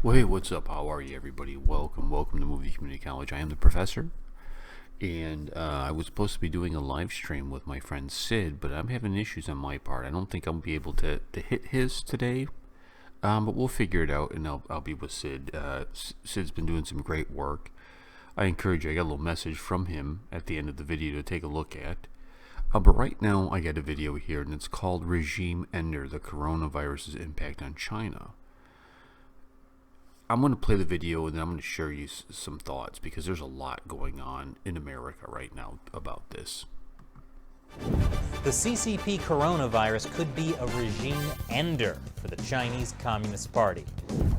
Well, hey, what's up? How are you, everybody? Welcome to Movie Community College. I am the professor, and I was supposed to be doing a live stream with my friend Sid, but I'm having issues on my part. I don't think I'll be able to hit his today, but we'll figure it out, and I'll be with Sid. Sid's been doing some great work. I encourage you. I got a little message from him at the end of the video to take a look at. But right now, I got a video here, and it's called Regime Ender, the Coronavirus's Impact on China. I'm going to play the video and then I'm going to share you some thoughts because there's a lot going on in America right now about this. The CCP coronavirus could be a regime ender for the Chinese Communist Party.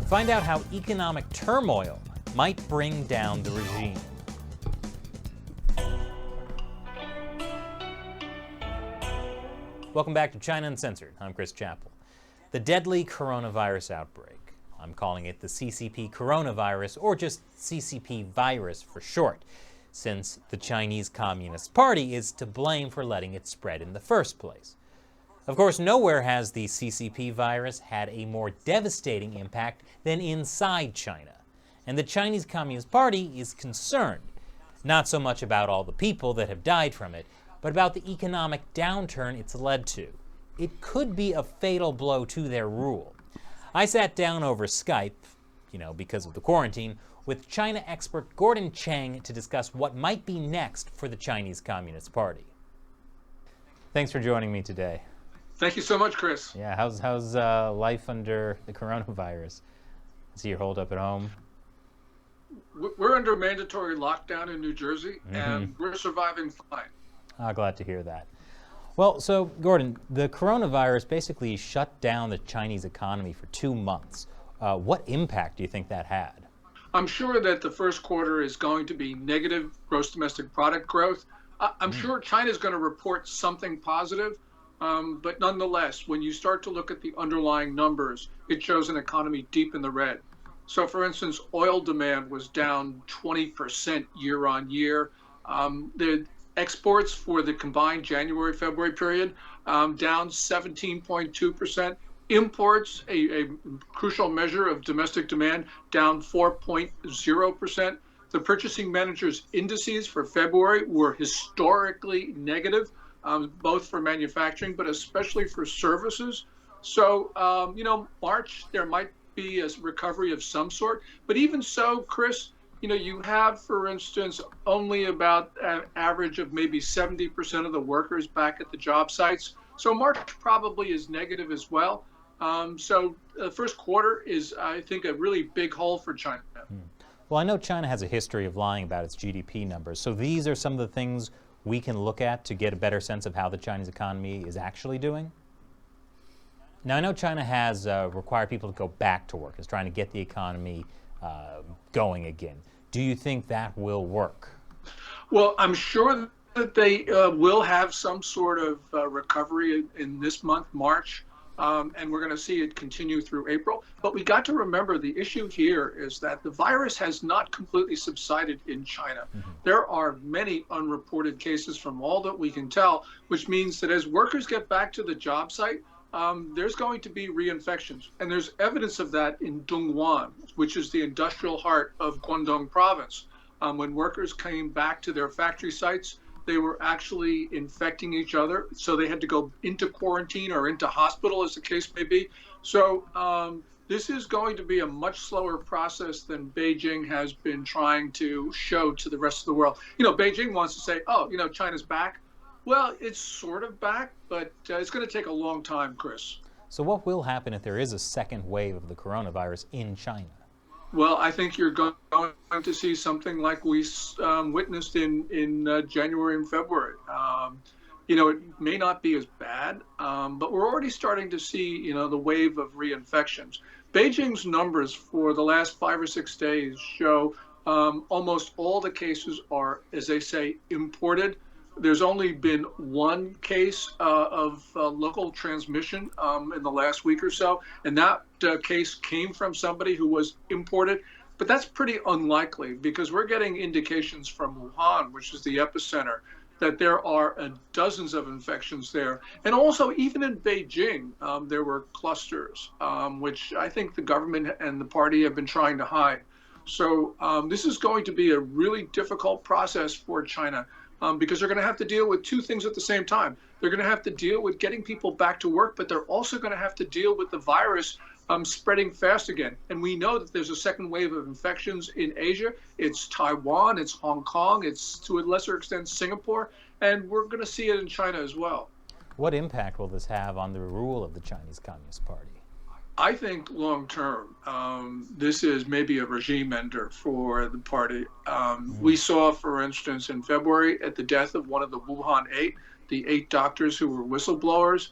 Find out how economic turmoil might bring down the regime. Welcome back to China Uncensored. I'm Chris Chappell. The deadly coronavirus outbreak. I'm calling it the CCP coronavirus, or just CCP virus for short, since the Chinese Communist Party is to blame for letting it spread in the first place. Of course, nowhere has the CCP virus had a more devastating impact than inside China. And the Chinese Communist Party is concerned, not so much about all the people that have died from it, but about the economic downturn it's led to. It could be a fatal blow to their rule. I sat down over Skype, because of the quarantine, with China expert Gordon Chang to discuss what might be next for the Chinese Communist Party. Thanks for joining me today. Thank you so much, Chris. Yeah, how's life under the coronavirus? Is you're holed up at home? We're under mandatory lockdown in New Jersey, and we're surviving fine. Glad to hear that. Well, so, Gordon, the coronavirus basically shut down the Chinese economy for 2 months. What impact do you think that had? I'm sure that the first quarter is going to be negative gross domestic product growth. I'm sure China is going to report something positive, but nonetheless, when you start to look at the underlying numbers, it shows an economy deep in the red. So, for instance, oil demand was down 20% year on year. The exports for the combined January-February period down 17.2%. Imports, a crucial measure of domestic demand, down 4.0%. The purchasing managers' indices for February were historically negative, both for manufacturing, but especially for services. So, March, there might be a recovery of some sort. But even so, Chris, you have, for instance, only about an average of maybe 70% of the workers back at the job sites. So March probably is negative as well. So the first quarter is, I think, a really big hole for China. Well, I know China has a history of lying about its GDP numbers. So these are some of the things we can look at to get a better sense of how the Chinese economy is actually doing. Now, I know China has required people to go back to work. It's trying to get the economy going again. Do you think that will work? Well, I'm sure that they will have some sort of recovery in this month, March, and we're going to see it continue through April. But we got to remember the issue here is that the virus has not completely subsided in China. There are many unreported cases from all that we can tell, which means that as workers get back to the job site, there's going to be reinfections. And there's evidence of that in Dongguan, which is the industrial heart of Guangdong province. When workers came back to their factory sites, they were actually infecting each other. So they had to go into quarantine or into hospital, as the case may be. So this is going to be a much slower process than Beijing has been trying to show to the rest of the world. Beijing wants to say, China's back. Well, it's sort of back, but it's going to take a long time, Chris. So what will happen if there is a second wave of the coronavirus in China? Well, I think you're going to see something like we witnessed in January and February. It may not be as bad, but we're already starting to see, the wave of reinfections. Beijing's numbers for the last 5 or 6 days show almost all the cases are, as they say, imported. There's only been one case of local transmission in the last week or so, and that case came from somebody who was imported. But that's pretty unlikely because we're getting indications from Wuhan, which is the epicenter, that there are dozens of infections there. And also, even in Beijing, there were clusters, which I think the government and the party have been trying to hide. So this is going to be a really difficult process for China, because they're going to have to deal with two things at the same time. They're going to have to deal with getting people back to work, but they're also going to have to deal with the virus spreading fast again. And we know that there's a second wave of infections in Asia. It's Taiwan, it's Hong Kong, it's to a lesser extent Singapore, and we're going to see it in China as well. What impact will this have on the rule of the Chinese Communist Party? I think long term, this is maybe a regime ender for the party. We saw, for instance, in February, at the death of one of the Wuhan 8, the 8 doctors who were whistleblowers,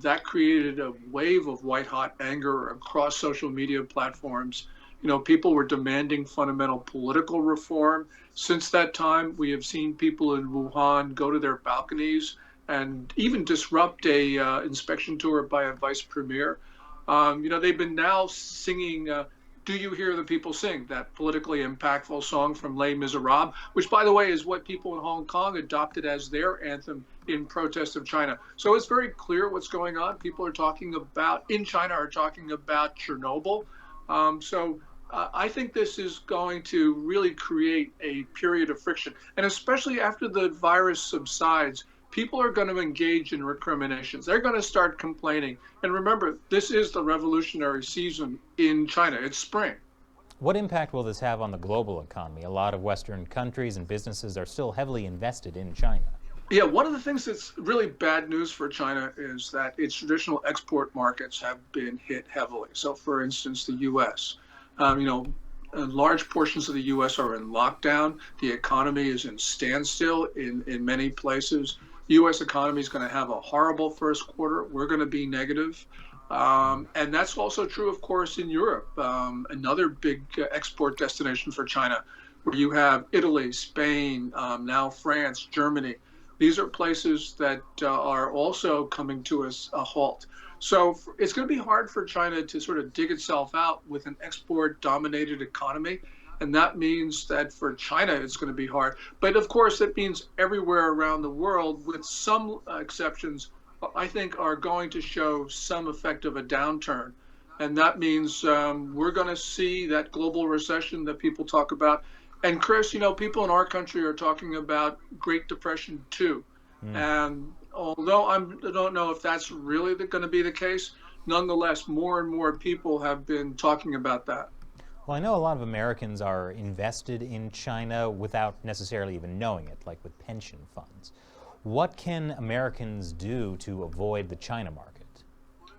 that created a wave of white-hot anger across social media platforms. You know, people were demanding fundamental political reform. Since that time, we have seen people in Wuhan go to their balconies and even disrupt a inspection tour by a vice premier. You know, they've been now singing Do You Hear the People Sing, that politically impactful song from Les Miserables, which, by the way, is what people in Hong Kong adopted as their anthem in protest of China. So it's very clear what's going on. People are talking about, in China, are talking about Chernobyl. I think this is going to really create a period of friction. And especially after the virus subsides, people are going to engage in recriminations. They're going to start complaining. And remember, this is the revolutionary season in China. It's spring. What impact will this have on the global economy? A lot of Western countries and businesses are still heavily invested in China. Yeah, one of the things that's really bad news for China is that its traditional export markets have been hit heavily. So, for instance, the U.S. Large portions of the U.S. are in lockdown. The economy is in standstill in many places. The U.S. economy is going to have a horrible first quarter. We're going to be negative. And that's also true, of course, in Europe, another big export destination for China, where you have Italy, Spain, now France, Germany. These are places that are also coming to a halt. So it's going to be hard for China to sort of dig itself out with an export-dominated economy. And that means that for China, it's going to be hard. But of course, it means everywhere around the world, with some exceptions, I think are going to show some effect of a downturn. And that means we're going to see that global recession that people talk about. And Chris, you know, people in our country are talking about Great Depression too. And although I don't know if that's really going to be the case, nonetheless, more and more people have been talking about that. Well, I know a lot of Americans are invested in China without necessarily even knowing it, like with pension funds. What can Americans do to avoid the China market?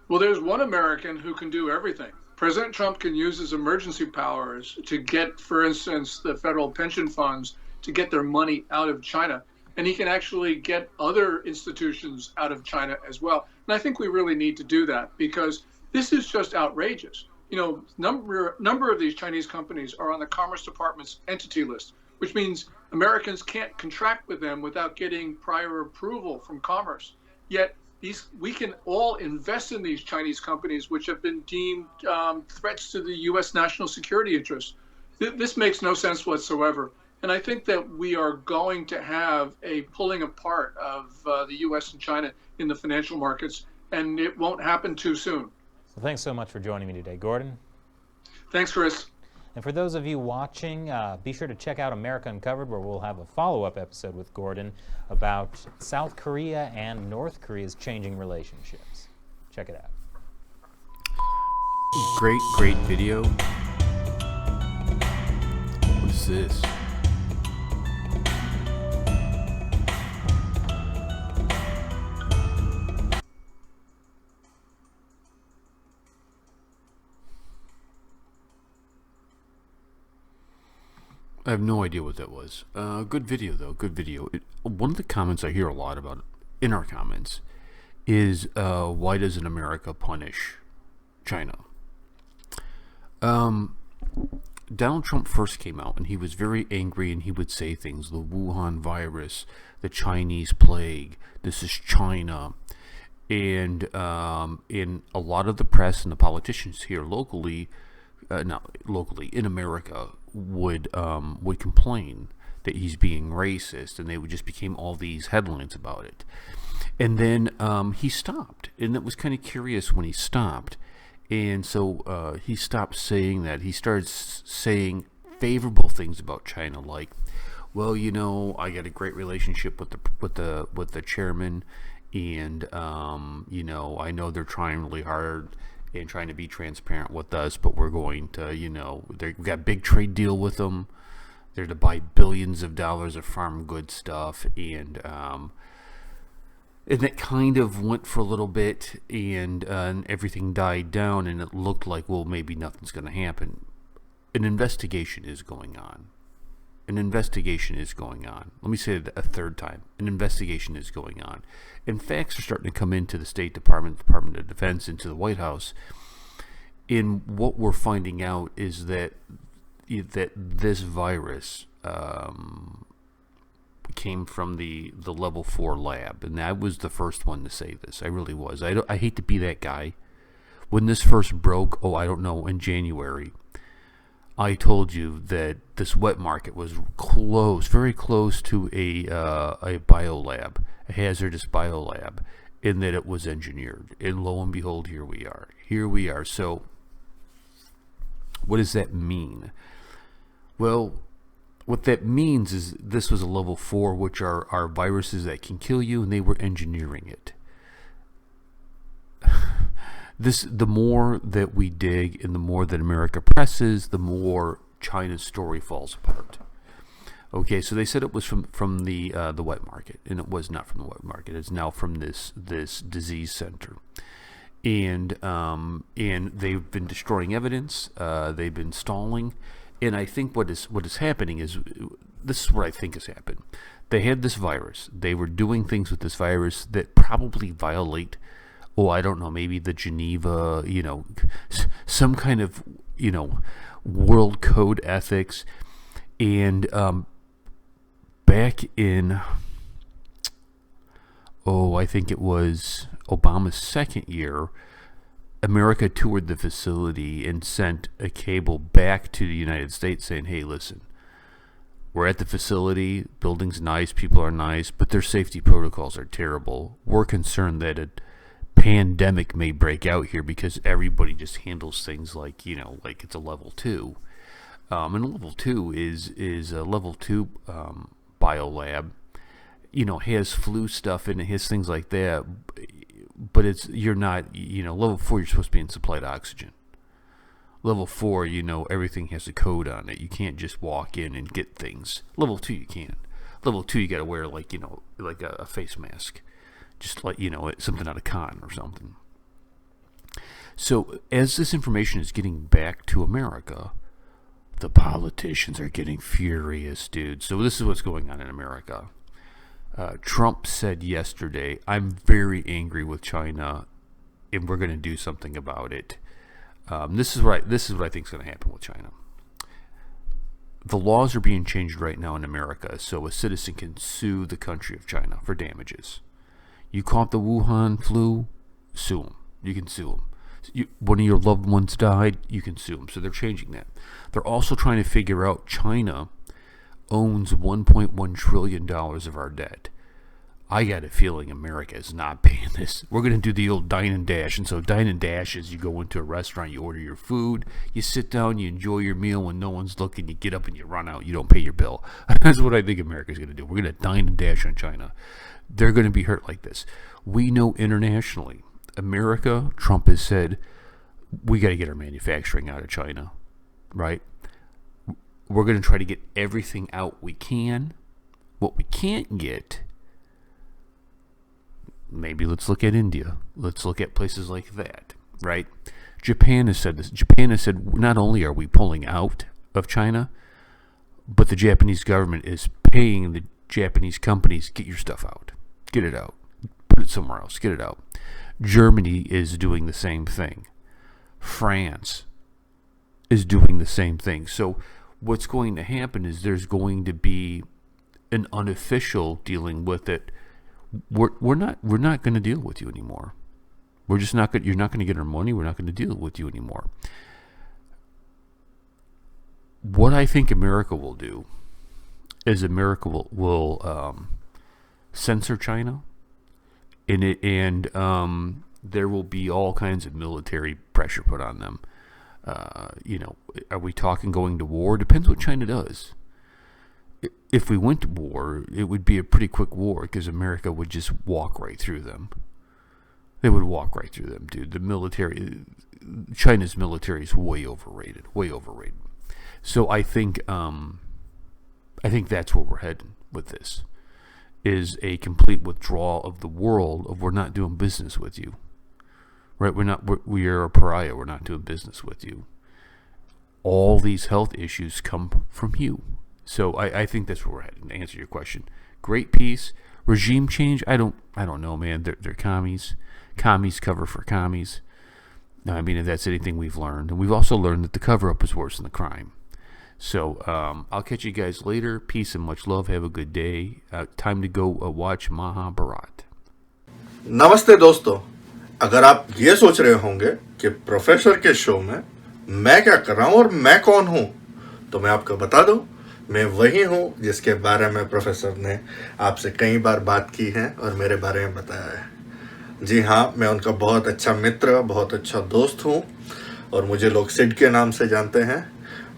Well, there's one American who can do everything. President Trump can use his emergency powers to get, for instance, the federal pension funds to get their money out of China. And he can actually get other institutions out of China as well. And I think we really need to do that, because this is just outrageous. You know, number of these Chinese companies are on the Commerce Department's entity list, which means Americans can't contract with them without getting prior approval from Commerce. Yet we can all invest in these Chinese companies, which have been deemed threats to the U.S. national security interests. This makes no sense whatsoever. And I think that we are going to have a pulling apart of the U.S. and China in the financial markets, and it won't happen too soon. Well, thanks so much for joining me today, Gordon. Thanks, Chris. And for those of you watching, be sure to check out America Uncovered, where we'll have a follow-up episode with Gordon about South Korea and North Korea's changing relationships. Check it out. Great video. What is this? I have no idea what that was. Good video, though. Good video. One of the comments I hear a lot about in our comments is, why doesn't America punish China? Donald Trump first came out, and he was very angry, and he would say things, the Wuhan virus, the Chinese plague, this is China. And in a lot of the press and the politicians here locally, not locally, in America, would complain that he's being racist, and they just became all these headlines about it. And then he stopped, and it was kind of curious when he stopped. And so he stopped saying that. He started saying favorable things about China, like, well, you know, I got a great relationship with the chairman, and you know, I know they're trying really hard and trying to be transparent with us, but we're going to, you know, we got a big trade deal with them. They're to buy billions of dollars of farm goods stuff, and it kind of went for a little bit, and everything died down, and it looked like, well, maybe nothing's going to happen. An investigation is going on. An investigation is going on. Let me say it a third time. An investigation is going on. And facts are starting to come into the State Department, Department of Defense, into the White House. And what we're finding out is that this virus came from the level 4 lab. And I was the first one to say this. I really was. I hate to be that guy. When this first broke, in January, I told you that this wet market was close, very close to a biolab, a hazardous biolab, in that it was engineered. And lo and behold, here we are. Here we are. So what does that mean? Well, what that means is this was a level 4, which are viruses that can kill you, and they were engineering it. The more that we dig and the more that America presses, the more China's story falls apart. Okay, so they said it was from the wet market, and it was not from the wet market. It's now from this disease center, and they've been destroying evidence. They've been stalling, and I think what is happening is, this is what I think has happened. They had this virus. They were doing things with this virus that probably violate, maybe the Geneva, some kind of, world code ethics. And back in, I think it was Obama's second year, America toured the facility and sent a cable back to the United States saying, hey, listen, we're at the facility, building's nice, people are nice, but their safety protocols are terrible. We're concerned that a pandemic may break out here because everybody just handles things like it's a level 2. And level 2 is a level 2 biolab, has flu stuff and it has things like that, but you're not, level 4, you're supposed to be in supplied oxygen. Level 4, everything has a code on it. You can't just walk in and get things. Level 2, you can. Level 2, you got to wear like a face mask. Just like, something out of cotton or something. So as this information is getting back to America, the politicians are getting furious, dude. So this is what's going on in America. Trump said yesterday, I'm very angry with China, and we're going to do something about it. This is what I think is going to happen with China. The laws are being changed right now in America, so a citizen can sue the country of China for damages. You caught the Wuhan flu, sue them. You can sue them. One of your loved ones died, you can sue them. So they're changing that. They're also trying to figure out, China owns $1.1 trillion of our debt. I got a feeling America is not paying this. We're going to do the old dine and dash. And so dine and dash is you go into a restaurant, you order your food, you sit down, you enjoy your meal when no one's looking, you get up and you run out, you don't pay your bill. That's what I think America's going to do. We're going to dine and dash on China. They're going to be hurt like this. We know internationally, America, Trump has said, we got to get our manufacturing out of China, right? We're going to try to get everything out we can. What we can't get, maybe let's look at India. Let's look at places like that, right? Japan has said this. Japan has said, not only are we pulling out of China, but the Japanese government is paying the Japanese companies, get your stuff out. Get it out. Put it somewhere else. Get it out. Germany is doing the same thing. France is doing the same thing. So what's going to happen is there's going to be an unofficial dealing with it. We're not going to deal with you anymore. We're just not going. You're not going to get our money. We're not going to deal with you anymore. What I think America will do is America will censor China, and there will be all kinds of military pressure put on them. Are we talking going to war? Depends what China does. If we went to war, it would be a pretty quick war because America would just walk right through them. They would walk right through them, dude. The military, China's military is way overrated. So I think that's where we're heading with this, is a complete withdrawal of the world of we're not doing business with you. Right? We are a pariah. We're not doing business with you. All these health issues come from you. So I think that's where we're heading, to answer your question. Great peace. Regime change, I don't know, man. They're commies. Commies cover for commies. I mean, if that's anything we've learned. And we've also learned that the cover-up is worse than the crime. So I'll catch you guys later. Peace and much love. Have a good day. Time to go watch Mahabharat. नमस्ते दोस्तों, अगर आप ये सोच रहे होंगे कि professor के शो में मैं क्या कर रहा हूँ और मैं कौन हूँ, तो मैं आपको बता दूं, मैं वही हूँ जिसके बारे में प्रोफेसर ने आपसे कई बार बात की है और मेरे बारे में बताया है। जी हाँ, मैं उनका बहुत अच्छा मित्र, बहुत अच्छा दोस्त हूँ और मुझे लोग सिड के नाम से जानते हैं।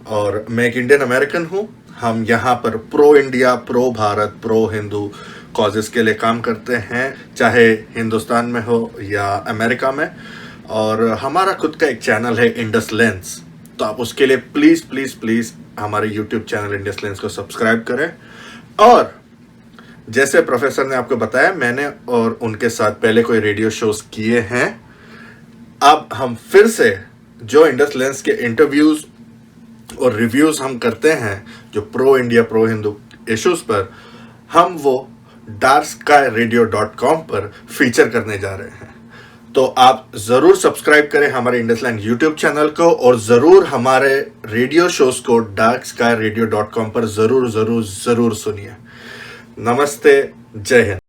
और मैं एक इंडियन अमेरिकन हूँ। हम यहाँ पर pro India, pro Bharat, pro Hindu causes के लिए काम करते हैं, चाहे हिंदुस्तान में हो या अमेरिका में। और हमारा खुद का एक चैनल है इंडस लेंस, तो आप उसके लिए प्लीज़ प्लीज़ प्लीज़ हमारे यूट्यूब चैनल इंडस लेंस को सब्सक्राइब करें। और जैसे प्रोफेसर ने आपको बताया, मैंने और उनके साथ पहले कोई रेडियो शोज किए हैं। अब हम फिर से जो इंडस लेंस के इंटरव्यूज़ और रिव्यूज़ हम करते हैं जो pro India, pro Hindu issues पर, हम वो darkskyradio.com पर फीचर करने जा रहे हैं। तो आप ज़रूर सब्सक्राइब करें हमारे इंडसलैंड यूट्यूब चैनल को और ज़रूर हमारे रेडियो शोज़ को darkskyradio.com पर ज़रूर सुनिए। नमस्ते, जय हिंद।